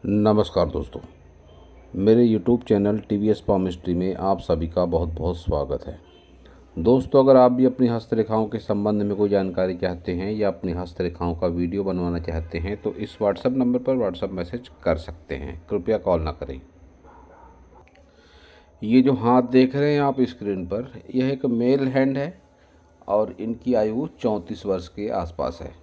नमस्कार दोस्तों, मेरे YouTube चैनल TVS पामिस्ट्री में आप सभी का बहुत बहुत स्वागत है। दोस्तों, अगर आप भी अपनी हस्तरेखाओं के संबंध में कोई जानकारी चाहते हैं या अपनी हस्तरेखाओं का वीडियो बनवाना चाहते हैं तो इस व्हाट्सएप नंबर पर व्हाट्सएप मैसेज कर सकते हैं। कृपया कॉल ना करें। ये जो हाथ देख रहे हैं आप स्क्रीन पर, यह एक मेल हैंड है और इनकी आयु 34 वर्ष के आसपास है।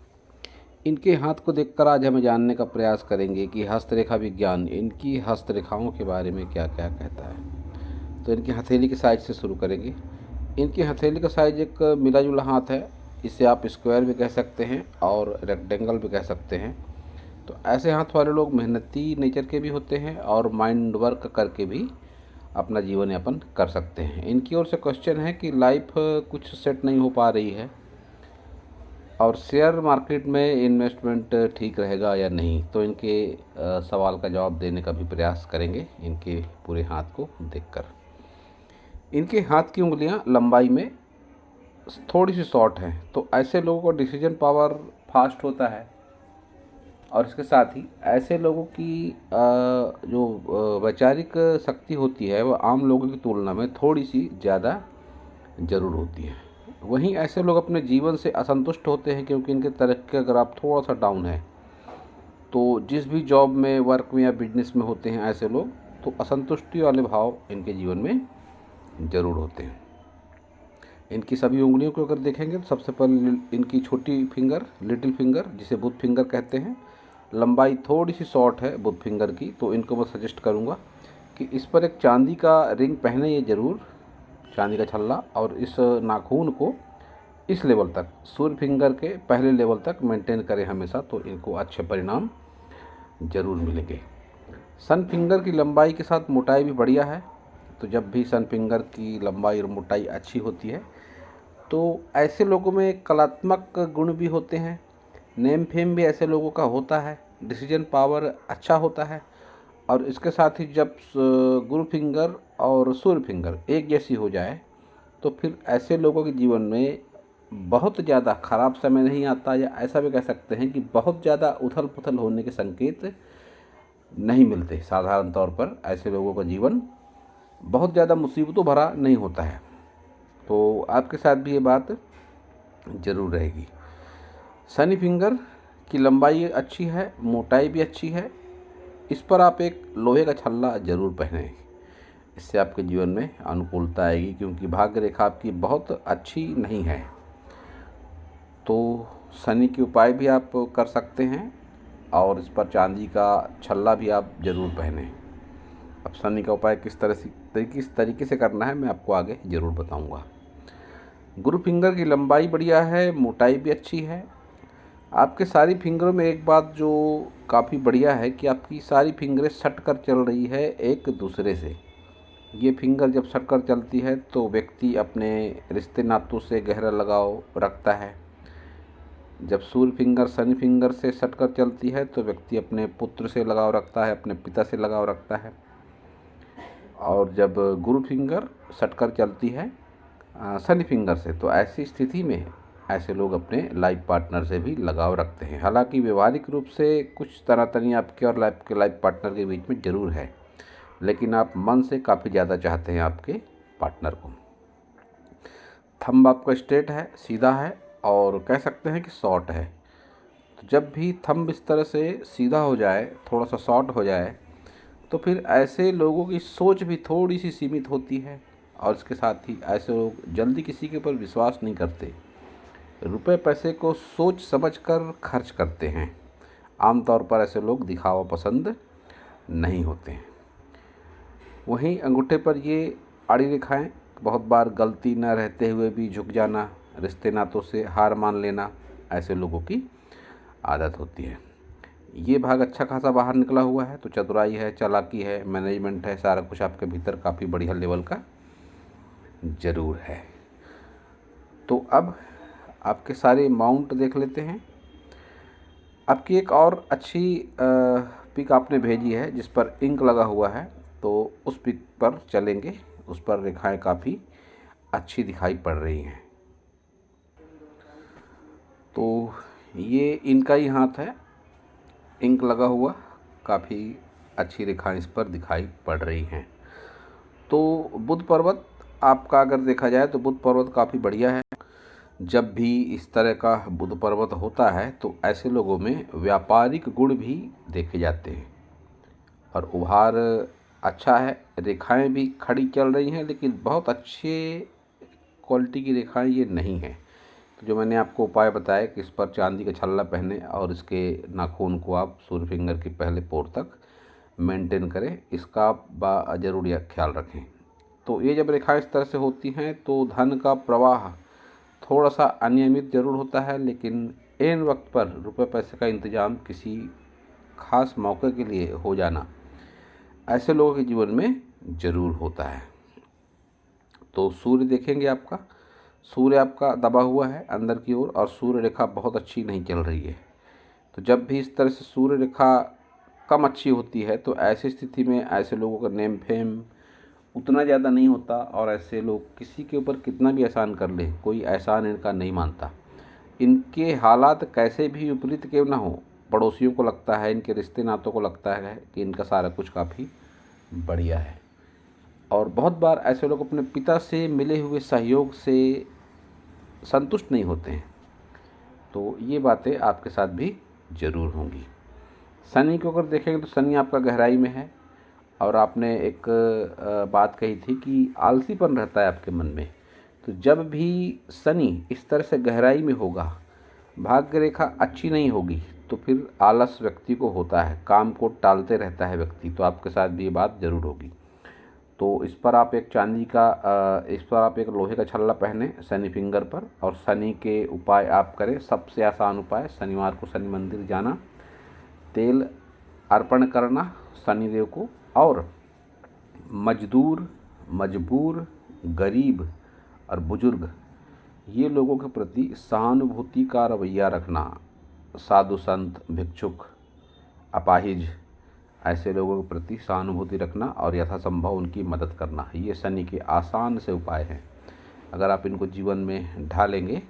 इनके हाथ को देखकर आज हम जानने का प्रयास करेंगे कि हस्तरेखा विज्ञान इनकी हस्तरेखाओं के बारे में क्या क्या कहता है। तो इनकी हथेली के साइज से शुरू करेंगे। इनकी हथेली का साइज एक मिला जुला हाथ है। इसे आप स्क्वायर भी कह सकते हैं और रेक्टेंगल भी कह सकते हैं। तो ऐसे हाथ वाले लोग मेहनती नेचर के भी होते हैं और माइंड वर्क करके भी अपना जीवन यापन कर सकते हैं। इनकी ओर से क्वेश्चन है कि लाइफ कुछ सेट नहीं हो पा रही है और शेयर मार्केट में इन्वेस्टमेंट ठीक रहेगा या नहीं। तो इनके सवाल का जवाब देने का भी प्रयास करेंगे इनके पूरे हाथ को देखकर। इनके हाथ की उंगलियां लंबाई में थोड़ी सी शॉर्ट हैं, तो ऐसे लोगों को डिसीजन पावर फास्ट होता है और इसके साथ ही ऐसे लोगों की जो वैचारिक शक्ति होती है वह आम लोगों की तुलना में थोड़ी सी ज़्यादा ज़रूर होती है। वहीं ऐसे लोग अपने जीवन से असंतुष्ट होते हैं क्योंकि इनके तरक्की का ग्राफ थोड़ा सा डाउन है। तो जिस भी जॉब में, वर्क में या बिजनेस में होते हैं ऐसे लोग, तो असंतुष्टि वाले भाव इनके जीवन में ज़रूर होते हैं। इनकी सभी उंगलियों को अगर देखेंगे तो सबसे पहले इनकी छोटी फिंगर, लिटिल फिंगर, जिसे बुध फिंगर कहते हैं, लंबाई थोड़ी सी शॉर्ट है बुध फिंगर की। तो इनको मैं सजेस्ट करूँगा कि इस पर एक चांदी का रिंग पहने ये ज़रूर, चांदी का छल्ला, और इस नाखून को इस लेवल तक, सूर्य फिंगर के पहले लेवल तक मेंटेन करें हमेशा, तो इनको अच्छे परिणाम ज़रूर मिलेंगे। सन फिंगर की लंबाई के साथ मोटाई भी बढ़िया है। तो जब भी सन फिंगर की लंबाई और मोटाई अच्छी होती है तो ऐसे लोगों में कलात्मक गुण भी होते हैं। नेम फेम भी ऐसे लोगों का होता है। डिसीजन पावर अच्छा होता है। और इसके साथ ही जब गुरु फिंगर और सूर्य फिंगर एक जैसी हो जाए तो फिर ऐसे लोगों के जीवन में बहुत ज़्यादा ख़राब समय नहीं आता, या ऐसा भी कह सकते हैं कि बहुत ज़्यादा उथल पुथल होने के संकेत नहीं मिलते। साधारण तौर पर ऐसे लोगों का जीवन बहुत ज़्यादा मुसीबतों भरा नहीं होता है। तो आपके साथ भी ये बात ज़रूर रहेगी। शनि फिंगर की लंबाई अच्छी है, मोटाई भी अच्छी है। इस पर आप एक लोहे का छल्ला ज़रूर पहनें। इससे आपके जीवन में अनुकूलता आएगी क्योंकि भाग्य रेखा आपकी बहुत अच्छी नहीं है। तो शनि के उपाय भी आप कर सकते हैं और इस पर चांदी का छल्ला भी आप ज़रूर पहनें। अब शनि का उपाय किस तरीके से करना है मैं आपको आगे ज़रूर बताऊंगा। गुरु फिंगर की लंबाई बढ़िया है, मोटाई भी अच्छी है। आपके सारी फिंगरों में एक बात जो काफ़ी बढ़िया है कि आपकी सारी फिंगरें सट कर चल रही है एक दूसरे से। ये फिंगर जब सट कर चलती है तो व्यक्ति अपने रिश्ते नातों से गहरा लगाव रखता है। जब सूर्य फिंगर शनि फिंगर से सट कर चलती है तो व्यक्ति अपने पुत्र से लगाव रखता है, अपने पिता से लगाव रखता है। और जब गुरु फिंगर सटकर चलती है शनि फिंगर से, तो ऐसी स्थिति में ऐसे लोग अपने लाइफ पार्टनर से भी लगाव रखते हैं। हालांकि व्यवहारिक रूप से कुछ तनातनी आपके और लाइफ पार्टनर के बीच में ज़रूर है, लेकिन आप मन से काफ़ी ज़्यादा चाहते हैं आपके पार्टनर को। थंब आपका स्ट्रेट है, सीधा है और कह सकते हैं कि शॉर्ट है। तो जब भी थंब इस तरह से सीधा हो जाए, थोड़ा सा शॉर्ट हो जाए, तो फिर ऐसे लोगों की सोच भी थोड़ी सी सीमित होती है और इसके साथ ही ऐसे लोग जल्दी किसी के ऊपर विश्वास नहीं करते। रुपए पैसे को सोच समझ कर खर्च करते हैं। आमतौर पर ऐसे लोग दिखावा पसंद नहीं होते हैं। वहीं अंगूठे पर ये आड़ी रेखाएं, बहुत बार गलती न रहते हुए भी झुक जाना, रिश्ते नातों से हार मान लेना, ऐसे लोगों की आदत होती है। ये भाग अच्छा खासा बाहर निकला हुआ है, तो चतुराई है, चालाकी है, मैनेजमेंट है, सारा कुछ आपके भीतर काफ़ी बढ़िया लेवल का ज़रूर है। तो अब आपके सारे माउंट देख लेते हैं। आपकी एक और अच्छी पिक आपने भेजी है जिस पर इंक लगा हुआ है, तो उस पिक पर चलेंगे। उस पर रेखाएं काफ़ी अच्छी दिखाई पड़ रही हैं। तो ये इनका ही हाथ है, इंक लगा हुआ, काफ़ी अच्छी रेखाएं इस पर दिखाई पड़ रही हैं। तो बुध पर्वत आपका अगर देखा जाए तो बुध पर्वत काफ़ी बढ़िया है। जब भी इस तरह का बुध पर्वत होता है तो ऐसे लोगों में व्यापारिक गुण भी देखे जाते हैं और उभार अच्छा है। रेखाएं भी खड़ी चल रही हैं, लेकिन बहुत अच्छे क्वालिटी की रेखाएं ये नहीं हैं। तो जो मैंने आपको उपाय बताया कि इस पर चांदी का छल्ला पहने और इसके नाखून को आप सूर्य फिंगर के पहले पोर तक मेंटेन करें, इसका आप ज़रूर ख्याल रखें। तो ये जब रेखाएं इस तरह से होती हैं तो धन का प्रवाह थोड़ा सा अनियमित ज़रूर होता है, लेकिन ऐन वक्त पर रुपए पैसे का इंतज़ाम किसी खास मौके के लिए हो जाना ऐसे लोगों के जीवन में ज़रूर होता है। तो सूर्य देखेंगे, आपका सूर्य आपका दबा हुआ है अंदर की ओर और सूर्य रेखा बहुत अच्छी नहीं चल रही है। तो जब भी इस तरह से सूर्य रेखा कम अच्छी होती है तो ऐसी स्थिति में ऐसे लोगों का नेम फेम उतना ज़्यादा नहीं होता और ऐसे लोग किसी के ऊपर कितना भी एहसान कर ले, कोई एहसान इनका नहीं मानता। इनके हालात कैसे भी विपरीत क्यों ना हो, पड़ोसियों को लगता है, इनके रिश्ते नातों को लगता है कि इनका सारा कुछ काफ़ी बढ़िया है। और बहुत बार ऐसे लोग अपने पिता से मिले हुए सहयोग से संतुष्ट नहीं होते हैं। तो ये बातें आपके साथ भी ज़रूर होंगी। शनि को अगर देखेंगे तो शनि आपका गहराई में है और आपने एक बात कही थी कि आलसीपन रहता है आपके मन में। तो जब भी शनि इस तरह से गहराई में होगा, भाग्य रेखा अच्छी नहीं होगी, तो फिर आलस व्यक्ति को होता है, काम को टालते रहता है व्यक्ति। तो आपके साथ भी ये बात ज़रूर होगी। तो इस पर आप एक इस पर आप एक लोहे का छल्ला पहने शनि फिंगर पर और शनि के उपाय आप करें। सबसे आसान उपाय, शनिवार को शनि मंदिर जाना, तेल अर्पण करना शनिदेव को, और मजदूर, मजबूर, गरीब और बुजुर्ग ये लोगों के प्रति सहानुभूति का रवैया रखना। साधु संत, भिक्षुक, अपाहिज ऐसे लोगों के प्रति सहानुभूति रखना और यथासंभव उनकी मदद करना, ये शनि के आसान से उपाय हैं। अगर आप इनको जीवन में ढालेंगे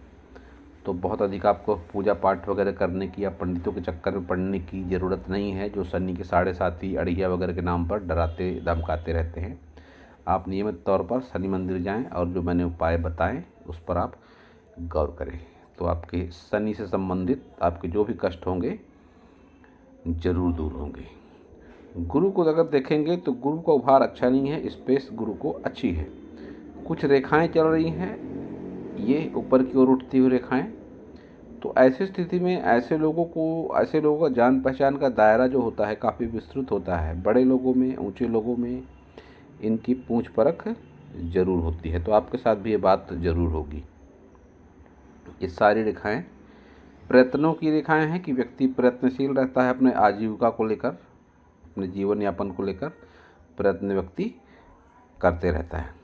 तो बहुत अधिक आपको पूजा पाठ वगैरह करने की या पंडितों के चक्कर में पड़ने की ज़रूरत नहीं है, जो शनि के साढ़े साथी अड़िया वगैरह के नाम पर डराते धमकाते रहते हैं। आप नियमित तौर पर शनि मंदिर जाएं और जो मैंने उपाय बताएं उस पर आप गौर करें, तो आपके शनि से संबंधित आपके जो भी कष्ट होंगे ज़रूर दूर होंगे। गुरु को अगर देखेंगे तो गुरु का उभार अच्छा नहीं है, स्पेस गुरु को अच्छी है। कुछ रेखाएं चल रही हैं, ये ऊपर की ओर उठती हुई रेखाएं। तो ऐसी स्थिति में ऐसे लोगों का जान पहचान का दायरा जो होता है काफ़ी विस्तृत होता है। बड़े लोगों में, ऊंचे लोगों में इनकी पूंछ परख ज़रूर होती है। तो आपके साथ भी ये बात ज़रूर होगी। ये सारी रेखाएं प्रयत्नों की रेखाएं हैं कि व्यक्ति प्रयत्नशील रहता है अपने आजीविका को लेकर, अपने जीवन यापन को लेकर प्रयत्न व्यक्ति करते रहता है।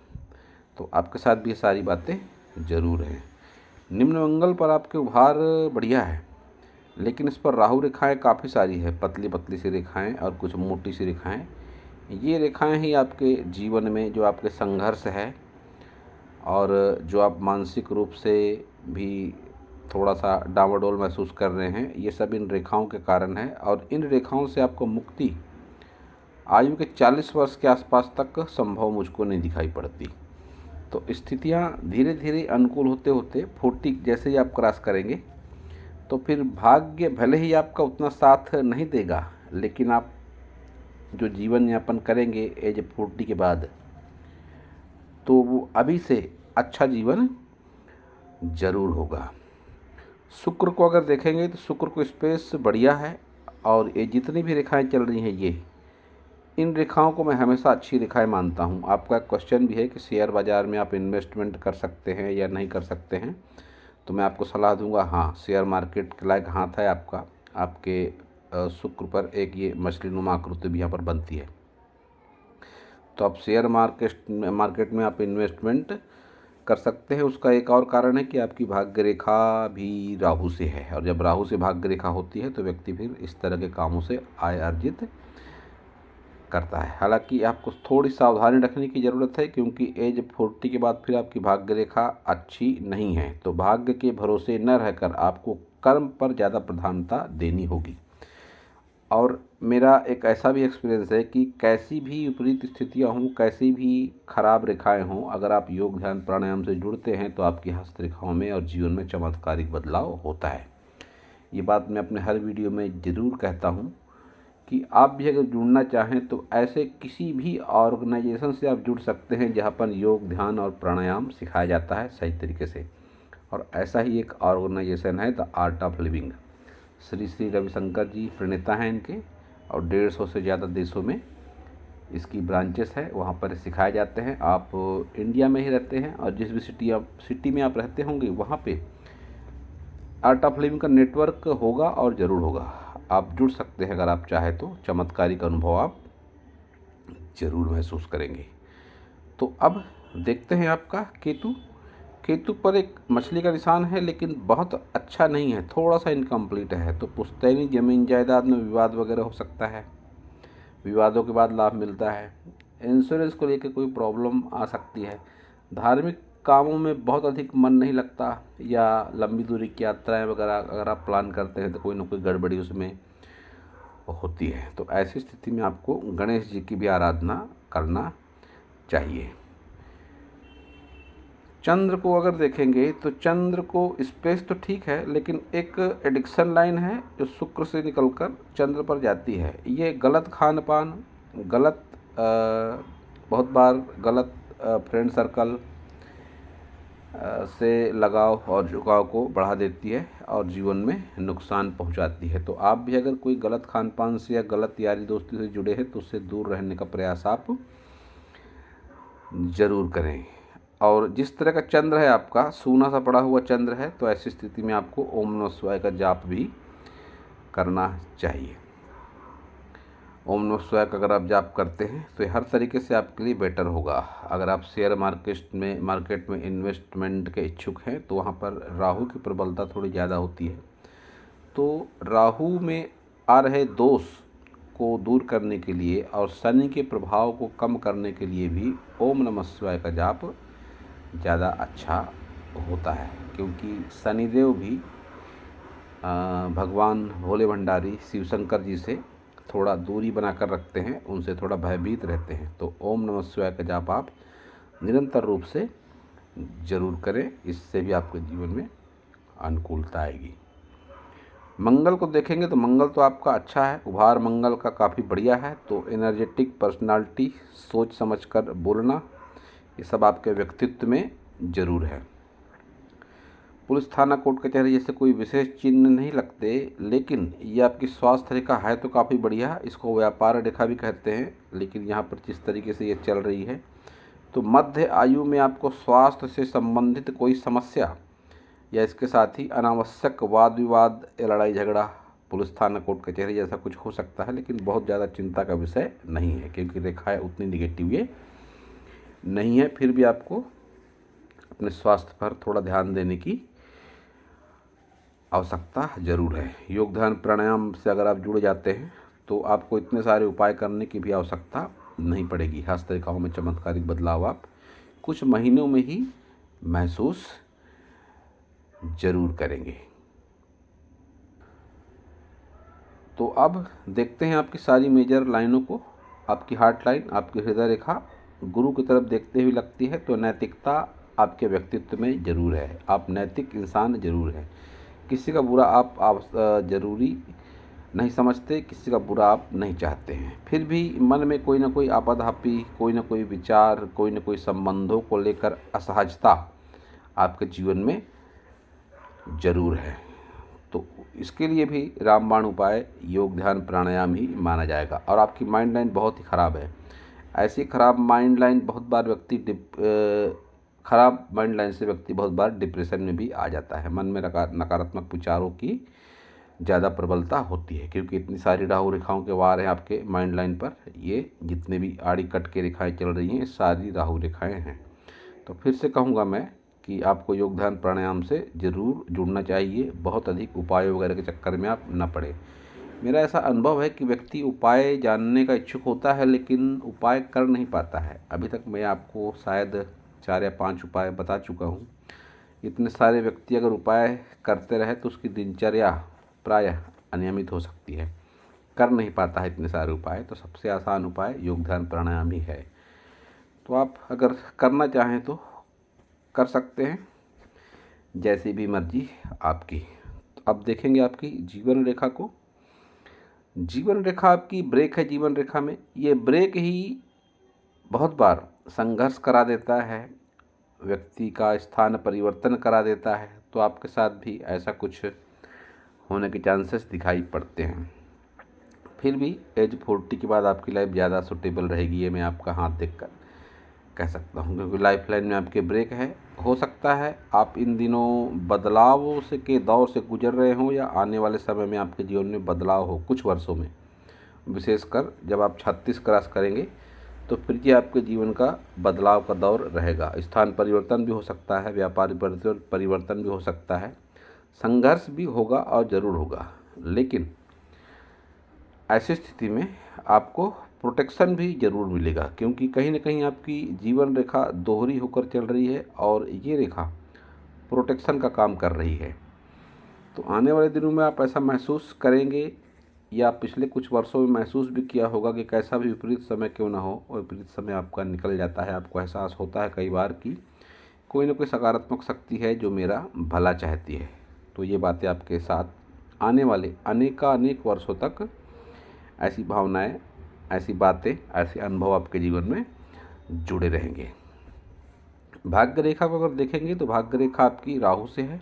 तो आपके साथ भी ये सारी बातें ज़रूर हैं। निम्न मंगल पर आपके उभार बढ़िया है, लेकिन इस पर राहु रेखाएं काफ़ी सारी है, पतली पतली सी रेखाएं और कुछ मोटी सी रेखाएं। ये रेखाएं ही आपके जीवन में जो आपके संघर्ष है और जो आप मानसिक रूप से भी थोड़ा सा डामाडोल महसूस कर रहे हैं, ये सब इन रेखाओं के कारण है। और इन रेखाओं से आपको मुक्ति आयु के 40 वर्ष के आसपास तक संभव मुझको नहीं दिखाई पड़ती। तो स्थितियाँ धीरे धीरे अनुकूल होते होते 40 जैसे ही आप क्रॉस करेंगे तो फिर भाग्य भले ही आपका उतना साथ नहीं देगा, लेकिन आप जो जीवन यापन करेंगे एज 40 के बाद, तो वो अभी से अच्छा जीवन ज़रूर होगा। शुक्र को अगर देखेंगे तो शुक्र को स्पेस बढ़िया है और ये जितनी भी रेखाएं चल रही हैं, इन रेखाओं को मैं हमेशा अच्छी रेखाएं मानता हूं। आपका क्वेश्चन भी है कि शेयर बाज़ार में आप इन्वेस्टमेंट कर सकते हैं या नहीं कर सकते हैं, तो मैं आपको सलाह दूंगा, हाँ, शेयर मार्केट के लायक हाथ है आपका। आपके शुक्र पर एक ये मछली नुमा आकृति भी यहाँ पर बनती है, तो आप शेयर मार्केट में आप इन्वेस्टमेंट कर सकते हैं। उसका एक और कारण है कि आपकी भाग्य रेखा भी राहु से है, और जब राहु से भाग्य रेखा होती है तो व्यक्ति फिर इस तरह के कामों से आय अर्जित करता है। हालांकि आपको थोड़ी सावधानी रखने की ज़रूरत है, क्योंकि एज 40 के बाद फिर आपकी भाग्य रेखा अच्छी नहीं है। तो भाग्य के भरोसे न रहकर आपको कर्म पर ज़्यादा प्रधानता देनी होगी। और मेरा एक ऐसा भी एक्सपीरियंस है कि कैसी भी विपरीत स्थितियाँ हों, कैसी भी खराब रेखाएं हों, अगर आप योग ध्यान प्राणायाम से जुड़ते हैं तो आपकी हस्तरेखाओं में और जीवन में चमत्कारिक बदलाव होता है। ये बात मैं अपने हर वीडियो में ज़रूर कहता हूँ कि आप भी अगर जुड़ना चाहें तो ऐसे किसी भी ऑर्गेनाइजेशन से आप जुड़ सकते हैं जहाँ पर योग ध्यान और प्राणायाम सिखाया जाता है सही तरीके से। और ऐसा ही एक ऑर्गेनाइजेशन है the art of living. Shri Shri Ravishankar ji प्रणेता हैं इनके, और 150 से ज़्यादा देशों में इसकी ब्रांचेस है, वहाँ पर सिखाए जाते हैं। आप इंडिया में ही रहते हैं और जिस भी सिटी में आप रहते होंगे वहाँ पे आर्ट ऑफ लिविंग का नेटवर्क होगा और ज़रूर होगा। आप जुड़ सकते हैं अगर आप चाहें तो, चमत्कारिक अनुभव आप ज़रूर महसूस करेंगे। तो अब देखते हैं आपका केतु। केतु पर एक मछली का निशान है लेकिन बहुत अच्छा नहीं है, थोड़ा सा इनकम्प्लीट है। तो पुश्तैनी ज़मीन जायदाद में विवाद वगैरह हो सकता है, विवादों के बाद लाभ मिलता है। इंश्योरेंस को लेकर कोई प्रॉब्लम आ सकती है। धार्मिक कामों में बहुत अधिक मन नहीं लगता, या लंबी दूरी की यात्राएं वगैरह अगर आप प्लान करते हैं तो कोई ना कोई गड़बड़ी उसमें होती है। तो ऐसी स्थिति में आपको गणेश जी की भी आराधना करना चाहिए। चंद्र को अगर देखेंगे तो चंद्र को स्पेस तो ठीक है, लेकिन एक एडिक्शन लाइन है जो शुक्र से निकलकर चंद्र पर जाती है। ये गलत खान पान, गलत बहुत बार गलत फ्रेंड सर्कल से लगाव और झुकाव को बढ़ा देती है और जीवन में नुकसान पहुंचाती है। तो आप भी अगर कोई गलत खान पान से या गलत यारी दोस्ती से जुड़े हैं तो उससे दूर रहने का प्रयास आप ज़रूर करें। और जिस तरह का चंद्र है आपका, सूना सा पड़ा हुआ चंद्र है, तो ऐसी स्थिति में आपको ओम नमः शिवाय का जाप भी करना चाहिए। ओम नमः शिवाय का अगर आप जाप करते हैं तो हर तरीके से आपके लिए बेटर होगा। अगर आप शेयर मार्केट में इन्वेस्टमेंट के इच्छुक हैं तो वहाँ पर राहु की प्रबलता थोड़ी ज़्यादा होती है। तो राहु में आ रहे दोष को दूर करने के लिए और शनि के प्रभाव को कम करने के लिए भी ओम नमः शिवाय का जाप ज़्यादा अच्छा होता है, क्योंकि शनिदेव भी भगवान भोले भंडारी शिव शंकर जी से थोड़ा दूरी बनाकर रखते हैं, उनसे थोड़ा भयभीत रहते हैं। तो ओम नमः शिवाय का जाप आप निरंतर रूप से ज़रूर करें, इससे भी आपके जीवन में अनुकूलता आएगी। मंगल को देखेंगे तो मंगल तो आपका अच्छा है, उभार मंगल का काफ़ी बढ़िया है। तो एनर्जेटिक पर्सनालिटी, सोच समझकर बोलना, ये सब आपके व्यक्तित्व में ज़रूर है। पुलिस थाना कोर्ट कचहरी जैसे कोई विशेष चिन्ह नहीं लगते, लेकिन ये आपकी स्वास्थ्य रेखा है तो काफ़ी बढ़िया। इसको व्यापार रेखा भी कहते हैं, लेकिन यहाँ पर जिस तरीके से ये चल रही है तो मध्य आयु में आपको स्वास्थ्य से संबंधित कोई समस्या या इसके साथ ही अनावश्यक वाद विवाद या लड़ाई झगड़ा, पुलिस थाना कोर्ट कचहरी जैसा कुछ हो सकता है, लेकिन बहुत ज़्यादा चिंता का विषय नहीं है क्योंकि रेखाएं उतनी निगेटिव ये नहीं है। फिर भी आपको अपने स्वास्थ्य पर थोड़ा ध्यान देने की आवश्यकता ज़रूर है। योग ध्यान प्राणायाम से अगर आप जुड़ जाते हैं तो आपको इतने सारे उपाय करने की भी आवश्यकता नहीं पड़ेगी। हस्तरेखाओं में चमत्कारिक बदलाव आप कुछ महीनों में ही महसूस ज़रूर करेंगे। तो अब देखते हैं आपकी सारी मेजर लाइनों को। आपकी हार्ट लाइन, आपकी हृदय रेखा गुरु की तरफ देखते हुए लगती है, तो नैतिकता आपके व्यक्तित्व में ज़रूर है, आप नैतिक इंसान ज़रूर है। किसी का बुरा आप ज़रूरी नहीं समझते, किसी का बुरा आप नहीं चाहते हैं। फिर भी मन में कोई ना कोई आपाधापी, कोई ना कोई विचार, कोई ना कोई संबंधों को लेकर असहजता आपके जीवन में ज़रूर है। तो इसके लिए भी रामबाण उपाय योग ध्यान प्राणायाम ही माना जाएगा। और आपकी माइंड लाइन बहुत ही ख़राब है। ऐसी ख़राब माइंड लाइन बहुत बार खराब माइंड लाइन से व्यक्ति बहुत बार डिप्रेशन में भी आ जाता है। मन में नकारात्मक विचारों की ज़्यादा प्रबलता होती है, क्योंकि इतनी सारी राहु रेखाओं के वार हैं आपके माइंड लाइन पर। ये जितने भी आड़ी कट के रेखाएं चल रही हैं, सारी राहु रेखाएं हैं। तो फिर से कहूँगा मैं कि आपको योग ध्यान प्राणायाम से ज़रूर जुड़ना चाहिए। बहुत अधिक उपाय वगैरह के चक्कर में आप न पड़े। मेरा ऐसा अनुभव है कि व्यक्ति उपाय जानने का इच्छुक होता है लेकिन उपाय कर नहीं पाता है। अभी तक मैं आपको शायद 4 या 5 उपाय बता चुका हूँ। इतने सारे व्यक्ति अगर उपाय करते रहे तो उसकी दिनचर्या प्रायः अनियमित हो सकती है। कर नहीं पाता है इतने सारे उपाय, तो सबसे आसान उपाय योग ध्यान प्राणायाम ही है। तो आप अगर करना चाहें तो कर सकते हैं, जैसी भी मर्जी आपकी। तो अब देखेंगे आपकी जीवन रेखा को। जीवन रेखा आपकी ब्रेक है। जीवन रेखा में ये ब्रेक ही बहुत बार संघर्ष करा देता है, व्यक्ति का स्थान परिवर्तन करा देता है। तो आपके साथ भी ऐसा कुछ होने के चांसेस दिखाई पड़ते हैं। फिर भी एज 40 के बाद आपकी लाइफ ज़्यादा सूटेबल रहेगी, ये मैं आपका हाथ देखकर कह सकता हूँ, क्योंकि लाइफ लाइन में आपके ब्रेक है। हो सकता है आप इन दिनों बदलाव से के दौर से गुजर रहे हों, या आने वाले समय में आपके जीवन में बदलाव हो कुछ वर्षों में। विशेषकर जब आप 36 क्रॉस करेंगे तो फिर ये आपके जीवन का बदलाव का दौर रहेगा। स्थान परिवर्तन भी हो सकता है, व्यापार परिवर्तन भी हो सकता है, संघर्ष भी होगा और ज़रूर होगा। लेकिन ऐसी स्थिति में आपको प्रोटेक्शन भी ज़रूर मिलेगा, क्योंकि कहीं ना कहीं आपकी जीवन रेखा दोहरी होकर चल रही है और ये रेखा प्रोटेक्शन का काम कर रही है। तो आने वाले दिनों में आप ऐसा महसूस करेंगे, या पिछले कुछ वर्षों में महसूस भी किया होगा कि कैसा भी विपरीत समय क्यों ना हो, और विपरीत समय आपका निकल जाता है। आपको एहसास होता है कई बार कि कोई ना कोई सकारात्मक शक्ति है जो मेरा भला चाहती है। तो ये बातें आपके साथ आने वाले अनेक वर्षों तक ऐसी भावनाएं, ऐसी बातें, ऐसे अनुभव आपके जीवन में जुड़े रहेंगे। भाग्य रेखा को अगर देखेंगे तो भाग्य रेखा आपकी राहु से है,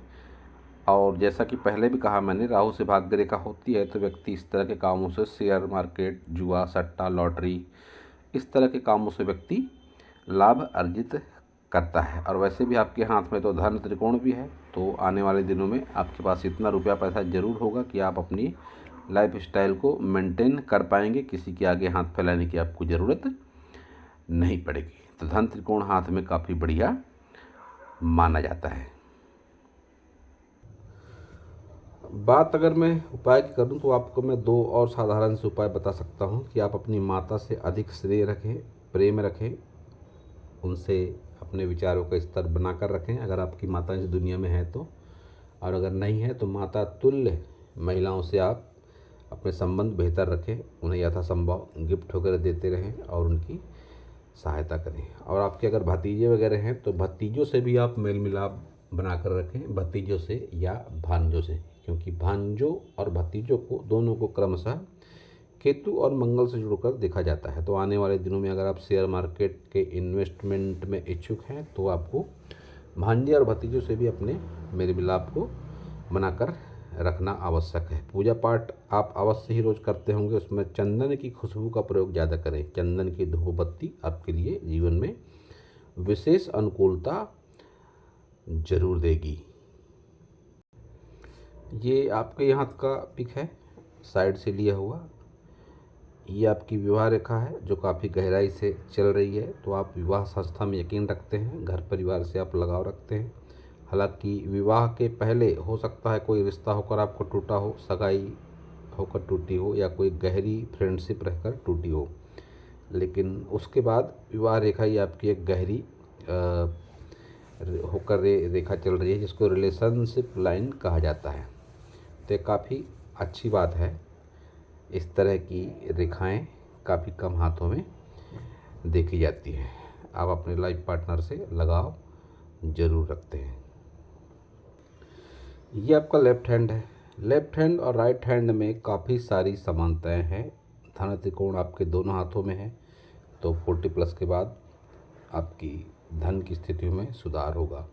और जैसा कि पहले भी कहा मैंने, राहु से भाग्य रेखा होती है तो व्यक्ति इस तरह के कामों से, शेयर मार्केट, जुआ, सट्टा, लॉटरी, इस तरह के कामों से व्यक्ति लाभ अर्जित करता है। और वैसे भी आपके हाथ में तो धन त्रिकोण भी है, तो आने वाले दिनों में आपके पास इतना रुपया पैसा ज़रूर होगा कि आप अपनी लाइफ स्टाइल को मेंटेन कर पाएंगे। किसी के आगे हाथ फैलाने की आपको ज़रूरत नहीं पड़ेगी। तो धन त्रिकोण हाथ में काफ़ी बढ़िया माना जाता है। बात अगर मैं उपाय की करूं तो आपको मैं 2 और साधारण से उपाय बता सकता हूं कि आप अपनी माता से अधिक स्नेह रखें, प्रेम रखें, उनसे अपने विचारों का स्तर बनाकर रखें अगर आपकी माता इस दुनिया में है तो। और अगर नहीं है तो माता तुल्य महिलाओं से आप अपने संबंध बेहतर रखें, उन्हें यथासंभव गिफ्ट वगैरह देते रहें और उनकी सहायता करें। और आपके अगर भतीजे वगैरह हैं तो भतीजों से भी आप मेल मिलाप बनाकर रखें, भतीजों से या भांजों से, क्योंकि भांजों और भतीजों को दोनों को क्रमशः केतु और मंगल से जुड़कर देखा जाता है। तो आने वाले दिनों में अगर आप शेयर मार्केट के इन्वेस्टमेंट में इच्छुक हैं तो आपको भांजे और भतीजों से भी अपने मेल मिलाप को बनाकर रखना आवश्यक है। पूजा पाठ आप अवश्य ही रोज़ करते होंगे, उसमें चंदन की खुशबू का प्रयोग ज़्यादा करें। चंदन की धूप बत्ती आपके लिए जीवन में विशेष अनुकूलता जरूर देगी। ये आपके हाथ का पिक है, साइड से लिया हुआ। ये आपकी विवाह रेखा है जो काफ़ी गहराई से चल रही है। तो आप विवाह संस्था में यकीन रखते हैं, घर परिवार से आप लगाव रखते हैं। हालांकि विवाह के पहले हो सकता है कोई रिश्ता होकर आपको टूटा हो, सगाई होकर टूटी हो, या कोई गहरी फ्रेंडशिप रहकर टूटी हो, लेकिन उसके बाद विवाह रेखा ही आपकी एक गहरी होकर रेखा चल रही है, जिसको रिलेशनशिप लाइन कहा जाता है। तो ये काफ़ी अच्छी बात है। इस तरह की रेखाएं काफ़ी कम हाथों में देखी जाती हैं। आप अपने लाइफ पार्टनर से लगाव जरूर रखते हैं। ये आपका लेफ्ट हैंड है। लेफ्ट हैंड और राइट हैंड में काफ़ी सारी समानताएं हैं। धन त्रिकोण आपके दोनों हाथों में है, तो 40 प्लस के बाद आपकी धन की स्थितियों में सुधार होगा।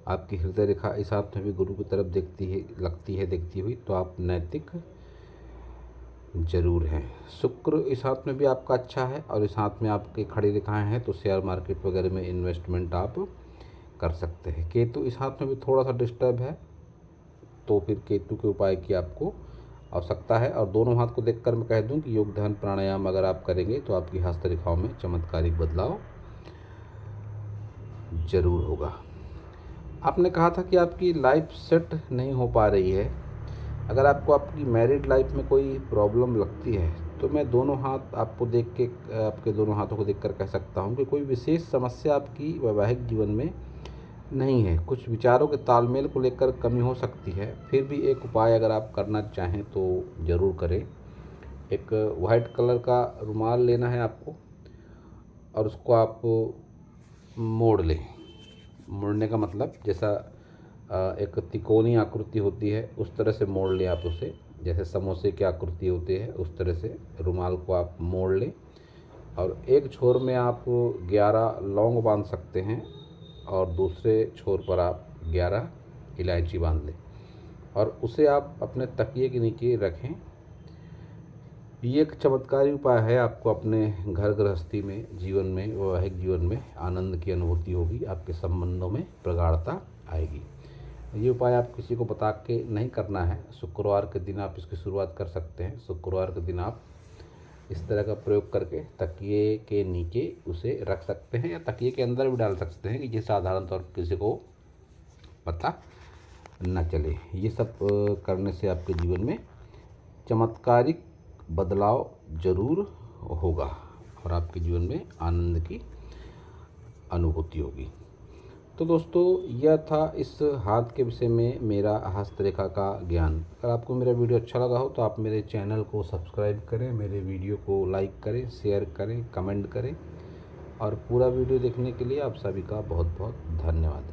आपकी हृदय रेखा इस हाथ में भी गुरु की तरफ देखती हुई, तो आप नैतिक जरूर हैं। शुक्र इस हाथ में भी आपका अच्छा है, और इस हाथ में आपके खड़ी रेखाएं हैं, तो शेयर मार्केट वगैरह में इन्वेस्टमेंट आप कर सकते हैं। केतु इस हाथ में भी थोड़ा सा डिस्टर्ब है, तो फिर केतु के उपाय की आपको आवश्यकता है। और दोनों हाथ को देखकर मैं कह दूं कि योग ध्यान प्राणायाम अगर आप करेंगे तो आपकी हस्तरेखाओं में चमत्कारिक बदलाव जरूर होगा। आपने कहा था कि आपकी लाइफ सेट नहीं हो पा रही है। अगर आपको आपकी मैरिड लाइफ में कोई प्रॉब्लम लगती है तो मैं दोनों हाथ आपको देख के, आपके दोनों हाथों को देखकर कह सकता हूँ कि कोई विशेष समस्या आपकी वैवाहिक जीवन में नहीं है। कुछ विचारों के तालमेल को लेकर कमी हो सकती है। फिर भी एक उपाय अगर आप करना चाहें तो ज़रूर करें, एक वाइट कलर का रुमाल लेना है आपको और उसको आप मोड़ लें। मोड़ने का मतलब जैसा एक तिकोनी आकृति होती है उस तरह से मोड़ लें आप उसे, जैसे समोसे की आकृति होती है उस तरह से रुमाल को आप मोड़ लें। और एक छोर में आप 11 लौंग बांध सकते हैं और दूसरे छोर पर आप 11 इलायची बांध लें और उसे आप अपने तकिए के नीचे रखें। ये एक चमत्कारी उपाय है, आपको अपने घर गृहस्थी में, जीवन में, वैवाहिक जीवन में आनंद की अनुभूति होगी, आपके संबंधों में प्रगाढ़ता आएगी। ये उपाय आप किसी को बता के नहीं करना है। शुक्रवार के दिन आप इसकी शुरुआत कर सकते हैं। शुक्रवार के दिन आप इस तरह का प्रयोग करके तकिए के नीचे उसे रख सकते हैं या तकिए के अंदर भी डाल सकते हैं कि जिससे साधारण तौर पर किसी को पता न चले। ये सब करने से आपके जीवन में चमत्कारिक बदलाव ज़रूर होगा और आपके जीवन में आनंद की अनुभूति होगी। तो दोस्तों, यह था इस हाथ के विषय में मेरा हस्तरेखा का ज्ञान। अगर आपको मेरा वीडियो अच्छा लगा हो तो आप मेरे चैनल को सब्सक्राइब करें, मेरे वीडियो को लाइक करें, शेयर करें, कमेंट करें और पूरा वीडियो देखने के लिए आप सभी का बहुत बहुत धन्यवाद।